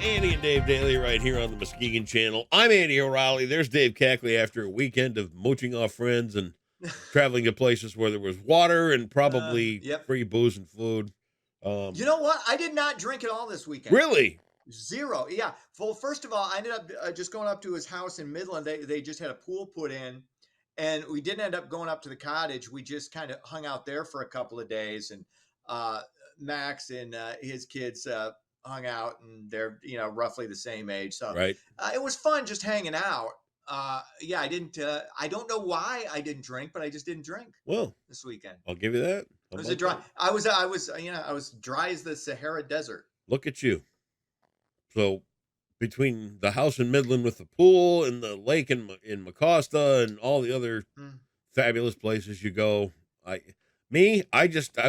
Andy and Dave Daly right here on the Muskegon Channel. I'm Andy O'Reilly. There's Dave Cackley after a weekend of mooching off friends and traveling to places where there was water and probably Yep. free booze and food. You know what? I did not drink at all this weekend. Really? Zero. Yeah. Well, first of all, I ended up just going up to his house in Midland. They just had a pool put in, and we didn't end up going up to the cottage. We just kind of hung out there for a couple of days, and uh, Max and his kids hung out, and they're roughly the same age, so Right. it was fun just hanging out. Yeah, I didn't. I don't know why I didn't drink, but I just didn't drink Well, this weekend. I'll give you that. How It was a about dry. that? I was dry as the Sahara Desert. Look at you. So between the house in Midland with the pool and the lake in Mecosta and all the other Mm. fabulous places you go, I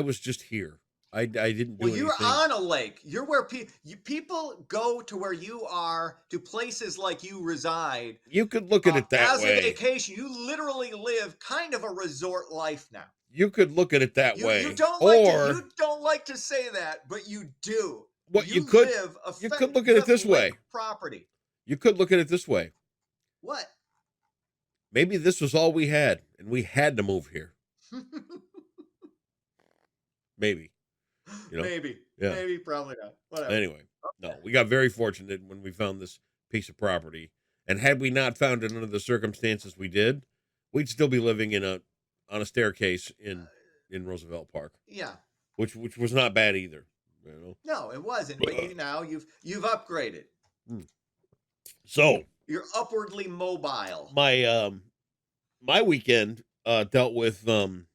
was just here. I didn't Well, do you're anything. on a lake. You're where people go to where you are, to places like you reside, You could look at it that as a way. vacation. You literally live kind of a resort life now. You could look at it that You way. don't like to Or you don't like to say that, but you do. what You live you could look you at it have this lake way. property. You could look at it this way. What? Maybe this was all we had and we had to move here. Maybe. You know? Maybe. Yeah. Maybe. Probably not. Whatever. Anyway, no, we got very fortunate when we found this piece of property. And had we not found it under the circumstances we did, we'd still be living on a staircase in Roosevelt Park, Yeah. which was not bad either. You know. No, it wasn't. But you've upgraded. So You're upwardly mobile. my weekend dealt with some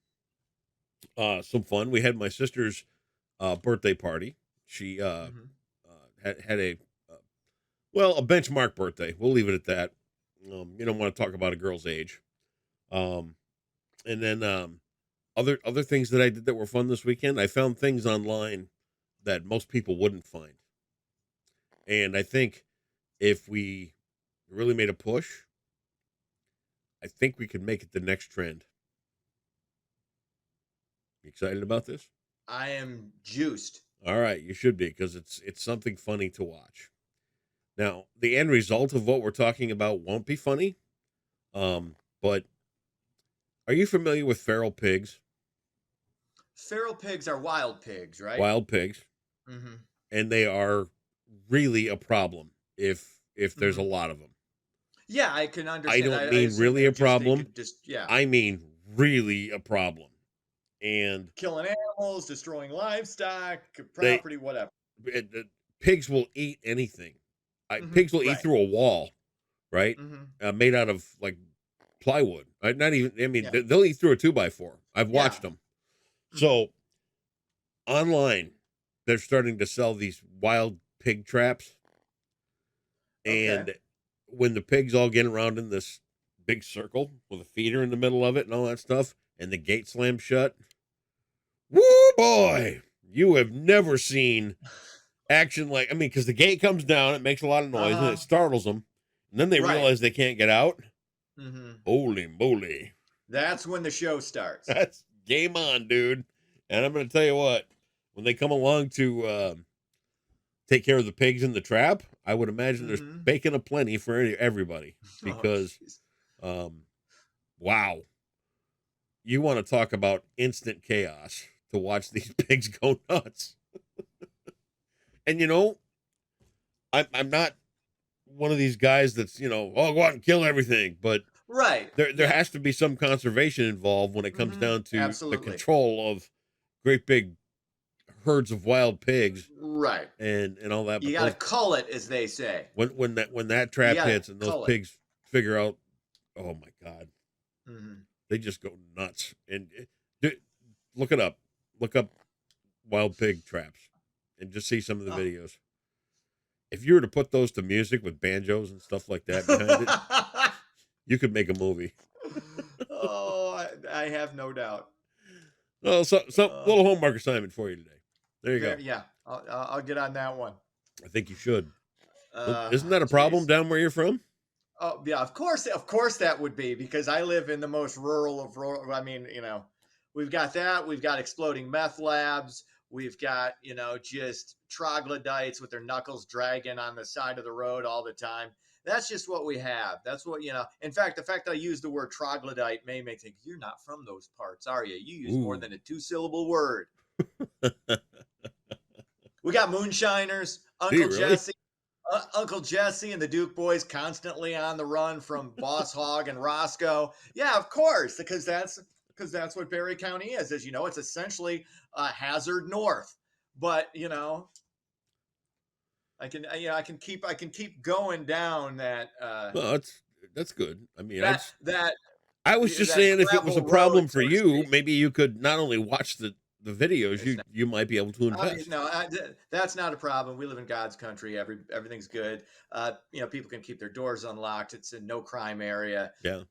fun. We had my sister's birthday party. She Mhm. had a benchmark birthday. We'll leave it at that. You don't want to talk about a girl's age. Um, and then other things that I did that were fun this weekend. I found things online that most people wouldn't find, and I think if we really made a push, I think we could make it the next trend. You excited about this? I am juiced. All right, you should be because it's something funny to watch. Now, the end result of what we're talking about won't be funny. But are you familiar with feral pigs? Feral pigs are wild pigs, right? Wild pigs, Hmm. and they are really a problem if there's a Hmm. lot of them. Yeah, I can I understand. don't I mean assume really a they problem. could just yeah, I mean really a problem. And killing animals, destroying livestock, they property, whatever. the pigs will eat anything. Hmm. Pigs will eat Right. through a wall, right? Hmm. Made out of like plywood. Not even. I mean, Yeah. they'll eat through a 2x4. I've Yeah. watched them. Hmm. So online, they're starting to sell these wild pig traps, Okay. and when the pigs all get around in this big circle with a feeder in the middle of it and all that stuff, and the gate slams shut, woo boy, you have never seen action like. I mean, because the gate comes down, it makes a lot of noise, and it Uh-huh. startles them, and then they Right. realize they can't get out. Hmm. Holy moly! That's when the show starts. That's game on, dude. And I'm going to tell you what, when they come along to take care of the pigs in the trap, I would imagine there's Hmm. bacon aplenty for everybody Oh, because, jeez. um, wow, you want to talk about instant chaos to watch these pigs go nuts. And I'm not one of these guys that's oh, go out and kill everything, but Right. there Yeah. has to be some conservation involved when it comes Hmm. down to the Absolutely. control of great big herds of wild pigs Right. and all that. You But got to cull it, as they say. when that You trap got to hits and those cull it. pigs figure out, oh my god, Hmm. they just go nuts. And look it up, look up wild pig traps, and just see some of the Oh. videos. If you were to put those to music with banjos and stuff like that behind it, you could make a movie. Oh, I have no doubt. Oh, so some Uh, little homework assignment for you today. There you go. yeah, I'll get on that one. I think you should. Isn't that a problem Jeez. down where you're from? Oh, yeah, of course that would be because I live in the most rural of rural. I mean, we've got that. We've got exploding meth labs. We've got, just troglodytes with their knuckles dragging on the side of the road all the time. That's just what we have. That's what, In fact, the fact that I use the word troglodyte may make think you're not from those parts, are you? You use more Ooh. than a 2-syllable word. We got moonshiners, Do you really? Uncle Jesse and the Duke boys constantly on the run from Boss Hogg and Roscoe. Yeah, of course, because that's what Barry County is. As you know, it's essentially Hazard North. But I can keep going down that Well, that's good. I mean, that I was just that saying if it was a gravel road, problem for so to you, speak. maybe you could not only watch the videos, It's not, you might be able to invest. no, that's not a problem. We live in God's country. Everything's good. People can keep their doors unlocked. It's a no crime area. Yeah.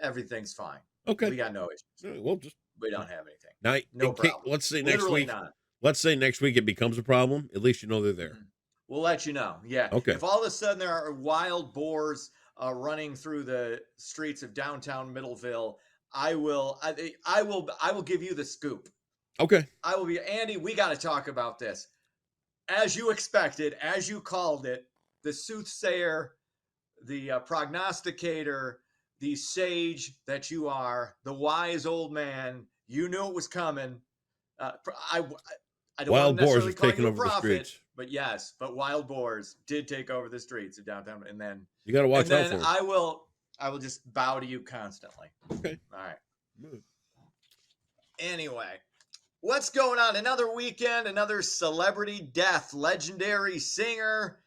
Everything's fine. Okay. We got no issues. All right, well, just We don't have anything. now, No problem. let's say next Literally week. not. Let's say next week it becomes a problem. At least you know they're there. Mhm. We'll let you know. Yeah. Okay. If all of a sudden there are wild boars running through the streets of downtown Middleville, I will give you the scoop. Okay. I will be Andy. We got to talk about this. As you expected, as you called it, the soothsayer, the prognosticator, the sage that you are, the wise old man. You knew it was coming. I don't Wild want to boars necessarily have call taken you a over the prophet, streets. but yes, wild boars did take over the streets of downtown, and then You got to watch out for them. I will just bow to you constantly. Okay. All right. Anyway, what's going on? Another weekend, another celebrity death. Legendary singer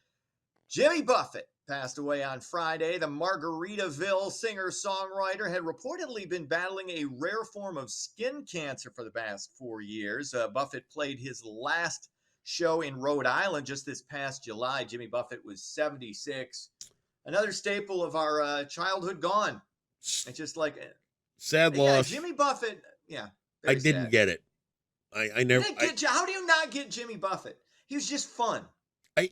Jimmy Buffett passed away on Friday. The Margaritaville singer-songwriter had reportedly been battling a rare form of skin cancer for the past 4 years. Buffett played his last show in Rhode Island just this past July. Jimmy Buffett was 76. Another staple of our childhood gone. It's just like sad loss. Jimmy Buffett. Yeah, I didn't get it. I never. How do you not get Jimmy Buffett? He was just fun. I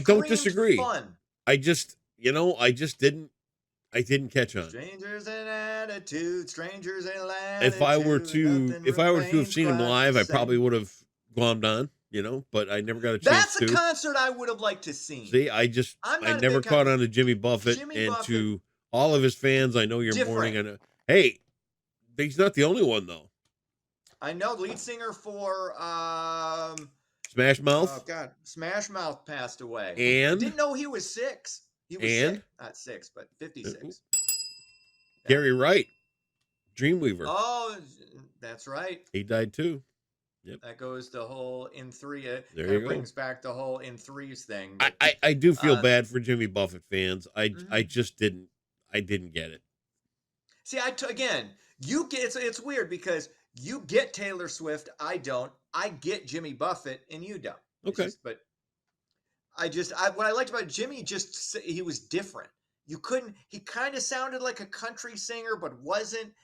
don't disagree. Fun. I just didn't catch on. Strangers in attitude, strangers in latitude. If I were to have seen him live, I probably would have glommed on, but I never got a chance to. That's a concert I would have liked to see. See, I never caught on to Jimmy Buffett to all of his fans. I know you're mourning. Hey, he's not the only one though. I know, lead singer for Smash Mouth. Oh God, Smash Mouth passed away. And I didn't know he was 6. He was sick. Not 6, but 56. Gary Wright, Dreamweaver. Oh, that's right. He died too. Yep. That goes the whole in 3. There you go. Brings back the whole in 3s thing. But, I do feel bad for Jimmy Buffett fans. I just didn't get it. See, again, you get it's weird because you get Taylor Swift, I don't. I get Jimmy Buffett, and you don't. Okay. But what I liked about Jimmy, he was different. He kind of sounded like a country singer, but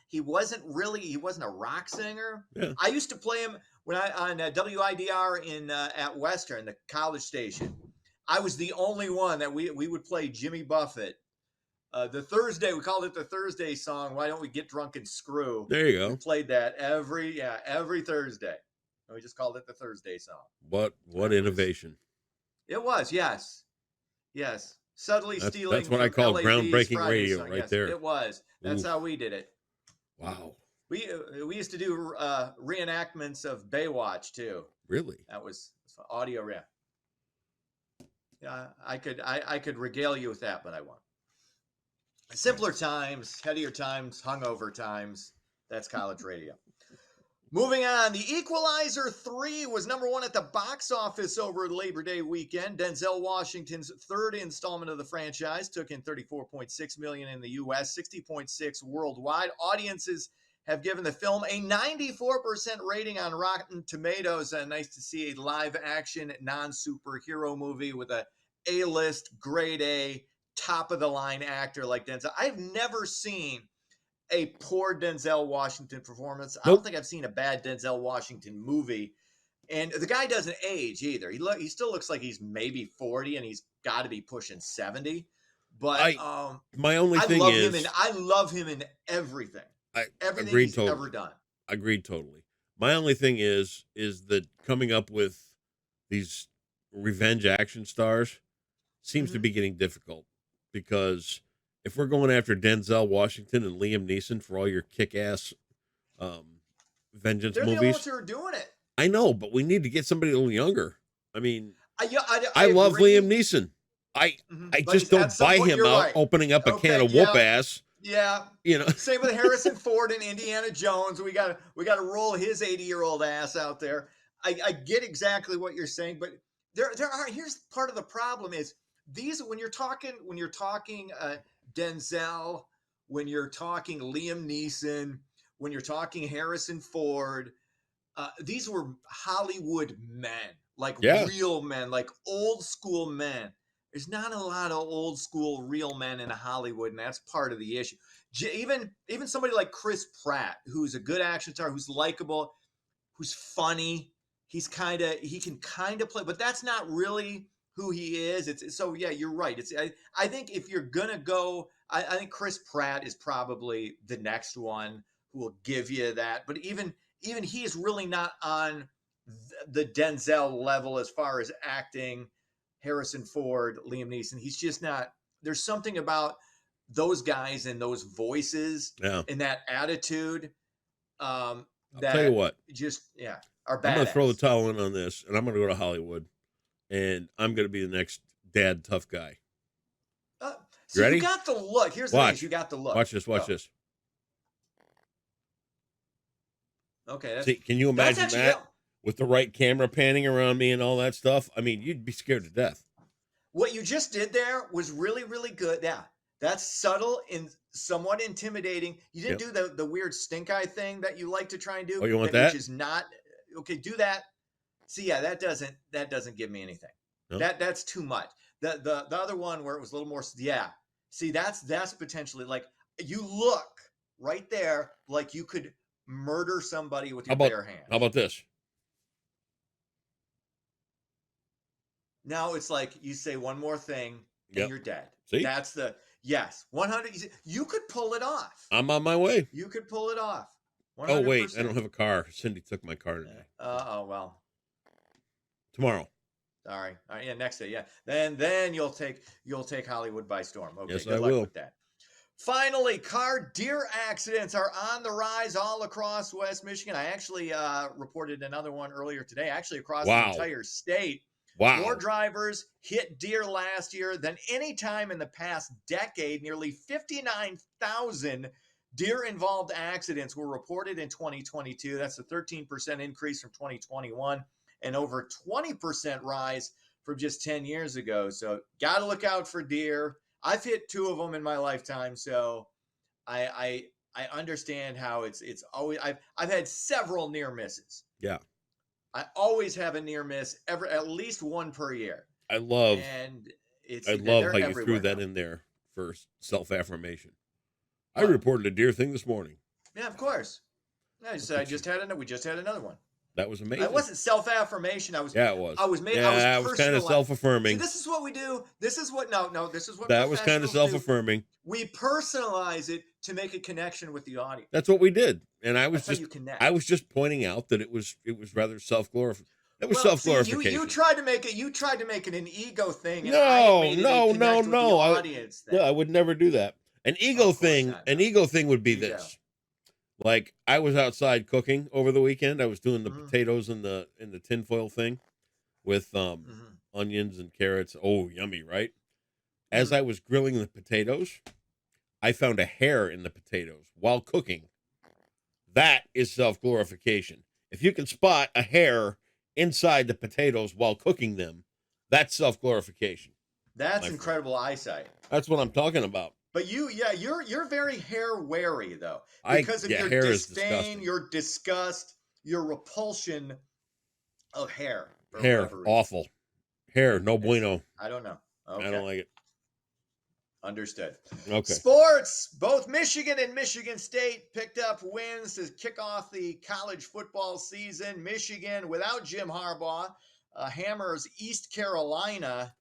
he wasn't a rock singer. Yeah. I used to play him when on WIDR at Western, the college station. I was the only one that we would play Jimmy Buffett. The Thursday, we called it the Thursday song. Why don't we get drunk and screw? There you go. We played that every Thursday. And we just called it the Thursday song. What innovation? It was, yes. Subtly stealing. That's what I call groundbreaking radio song. right there. It was. That's how we did it. Wow. We used to do reenactments of Baywatch too. Really? That was audio. Yeah, I could regale you with that, but I won't. Simpler times, headier times, hungover times. That's college radio. Moving on, The Equalizer 3 was number 1 at the box office over Labor Day weekend. Denzel Washington's third installment of the franchise took in $34.6 million in the U.S., $60.6 worldwide. Audiences have given the film a 94% rating on Rotten Tomatoes. Nice to see a live-action non-superhero movie with a A-list, grade A, top-of-the-line actor like Denzel. I've never seen a poor Denzel Washington performance. I don't think I've seen a bad Denzel Washington movie. And the guy doesn't age either. He still looks like he's maybe 40 and he's got to be pushing 70. But my only thing is I love him in everything. Everything he's ever done. Agreed totally. My only thing is that coming up with these revenge action stars seems to Mhm. be getting difficult because if we're going after Denzel Washington and Liam Neeson for all your kick-ass um, vengeance They're the only ones movies, who are doing it. I know, but we need to get somebody a little younger. I mean, Yeah, I I love Liam agree. Neeson. I Mhm. I But just he's at don't some buy point, him you're out right. opening up a can Okay, of whoop yeah, ass. yeah. You know, Same with Harrison Ford and Indiana Jones. We got to roll his 80-year-old ass out there. I get exactly what you're saying, but there are here's part of the problem is these when you're talking Denzel, when you're talking Liam Neeson, when you're talking Harrison Ford, these were Hollywood men, like yeah, real men, like old school men. There's not a lot of old school real men in Hollywood, and that's part of the issue. Even somebody like Chris Pratt, who's a good action star, who's likable, who's funny. He can kind of play, but that's not really who he is. It's so yeah, you're right. I think if you're gonna go, I think Chris Pratt is probably the next one who will give you that. But even he is really not on the Denzel level as far as acting. Harrison Ford, Liam Neeson, he's just not. There's something about those guys and those voices yeah. and that attitude um, I'll tell you that what. just yeah are I'm going to throw the badass. towel in on this, and I'm going to go to Hollywood, and I'm going to be the next dad tough guy. Uh, You so you ready? got the look. Here's the thing: is you Watch, got the look. watch this, watch Go. this. Okay, See, can you that's imagine actually that yeah. with the right camera panning around me and all that stuff? I mean, you'd be scared to death. What you just did there was really good. Yeah, that's subtle and somewhat intimidating. You didn't Yep. do the weird stink eye thing that you like to try and Oh, do, you want that which that? is not okay. Do that. See, yeah, that doesn't give me anything. No. That's too much. The other one where it was a little more, yeah. See, that's potentially like you look right there like you could murder somebody with How your about bare how hands. about this? Now it's like you say one more thing and Yep. you're dead. See, That's the yes, 100. You could pull it off. I'm on my way. You could pull it off, Oh wait, I 100%. don't have a car. Cindy took my car today. So Oh well, tomorrow. sorry. All right, yeah, next day, yeah. Then you'll take Hollywood by storm. Okay, Yes, good I luck will. with that. Finally, car deer accidents are on the rise all across West Michigan. I actually reported another one earlier today, actually across the Wow. entire state. More Wow. drivers hit deer last year than any time in the past decade. Nearly 59,000 deer involved accidents were reported in 2022. That's a 13% increase from 2021 and over 20% rise from just 10 years ago. So, got to look out for deer. I've hit two of them in my lifetime, so I understand how it's always I've had several near misses. Yeah. I always have a near miss every at least one per year, I love and I and love how they're you threw everywhere that now. in there for self affirmation. I What? reported a deer thing this morning. Yeah, of course. Look I at you. just had we just had another one. That was It amazing. wasn't self affirmation. Yeah, it was. I was Yeah, it was kind of personalized. self See, affirming. this is what we do. This is what no, this is what That was kind of professionals self do. affirming. We personalize it to make a connection with the audience. That's what we did. And That's how you I connect. was just pointing out that it was rather self glorifying. That was Well, self see, you glorification. tried to make it an ego thing, and I No, made it a no, no, connect with the no. audience No, thing. I would never do that. Of course not. An No, ego thing would be ego. this. Like I was outside cooking over the weekend. I was doing the Hmm. potatoes in the tinfoil thing with Hmm. onions and carrots. Oh, yummy, right? As Hmm. I was grilling the potatoes, I found a hair in the potatoes while cooking. That is self glorification. If you can spot a hair inside the potatoes while cooking them, that's self glorification, That's my friend. incredible eyesight. That's what I'm talking about. But yeah, you're very hair wary though, because of Yeah, your hair is disdain, disgusting. your disgust, your repulsion of hair for Hair, whatever reason. awful. Hair, no It's bueno. I don't know. I Okay. don't like it. Understood. Okay. Sports. Both Michigan and Michigan State picked up wins to kick off the college football season. Michigan, without Jim Harbaugh, hammers East Carolina.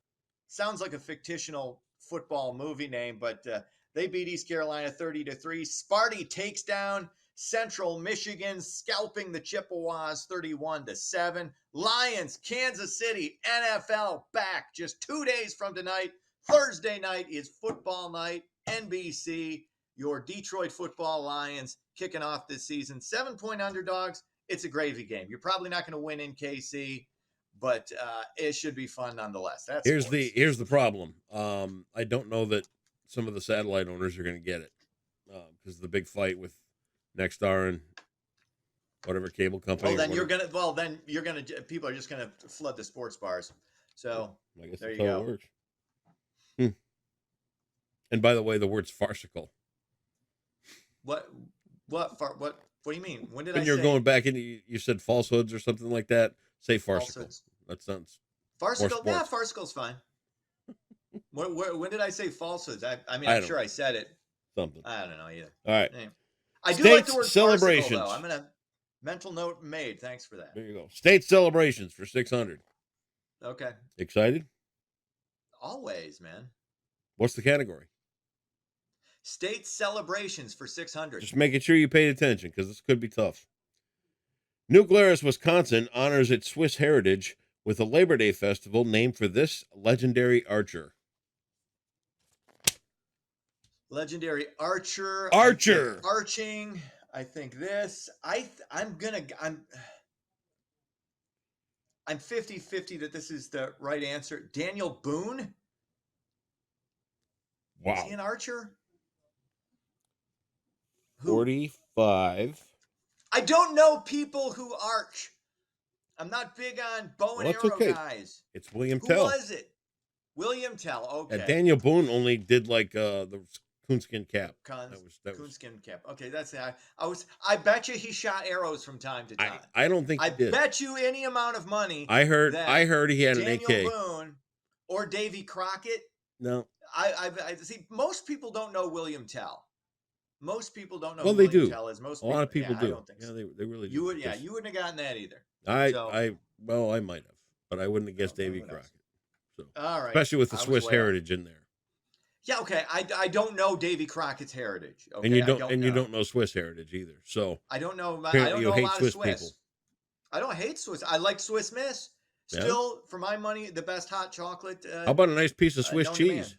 Sounds like a fictional football movie name, but they beat East Carolina 30-3. Sparty takes down Central Michigan scalping the Chippewas 31-7. Lions, Kansas City, NFL back just 2 days from tonight. Thursday night is football night, NBC. Your Detroit football Lions kicking off this season. 7-point underdogs. It's a gravy game. You're probably not going to win in KC, but it should be fun nonetheless. That's Here's sports. here's the problem. I don't know that some of the satellite owners are going to get it because of the big fight with Nexstar and whatever cable company. Oh, then people are just gonna flood the sports bars. So I guess there that's you how go. it works. And by the way, the word's farcical. What do you mean? When did When I you're say going back and you said falsehoods or something like that, say farcical. falsehoods? That sounds Farcical? more Yeah, sports. farcical's fine. When did I say falsehoods? I mean, I I'm don't sure know. I said it. Something. I don't know either. All right. Anyway. I do like the States word celebrations. farcical, though. I'm gonna mental note made. Thanks for that. There you go. State celebrations for 600. Okay. Excited? Always, man. What's the category? State celebrations for 600. Just making sure you paid attention because this could be tough. New Glarus, Wisconsin honors its Swiss heritage with a Labor Day festival named for this legendary archer. Legendary archer. Archer. Arching. I think this. I'm 50-50 that this is the right answer. Daniel Boone? Wow. Is he an archer? 45. I don't know people who arch. I'm not big on bow and Well, it's arrow okay. guys. It's William Who Tell. was it? William Tell. Okay. Daniel Boone only did like the coonskin cap. That was Coonskin cap. Okay, that's it. I bet you he shot arrows from time to time. I don't think I he did. bet you any amount of money. I heard he had an Daniel AK. Boone or Davy Crockett. No. I see. Most people don't know William Tell. Most people don't know. Well, who they William do. Tell is. Most A lot of people do. I don't think so. They really do. You would, yeah, you wouldn't have gotten that either. I might have, but I wouldn't have guessed Davy Crockett. So, all right, especially with the Swiss heritage in there. Yeah, okay. I don't know Davy Crockett's heritage. Okay? And you don't know Swiss heritage either. So I don't know. apparently you hate a lot Swiss of Swiss. people. I don't hate Swiss. I like Swiss Miss. Still, for my money, the best hot chocolate. How about a nice piece of Swiss known to man. cheese?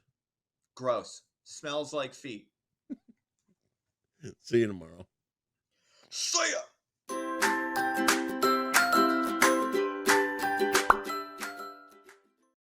Gross. Smells like feet. See you tomorrow. See ya.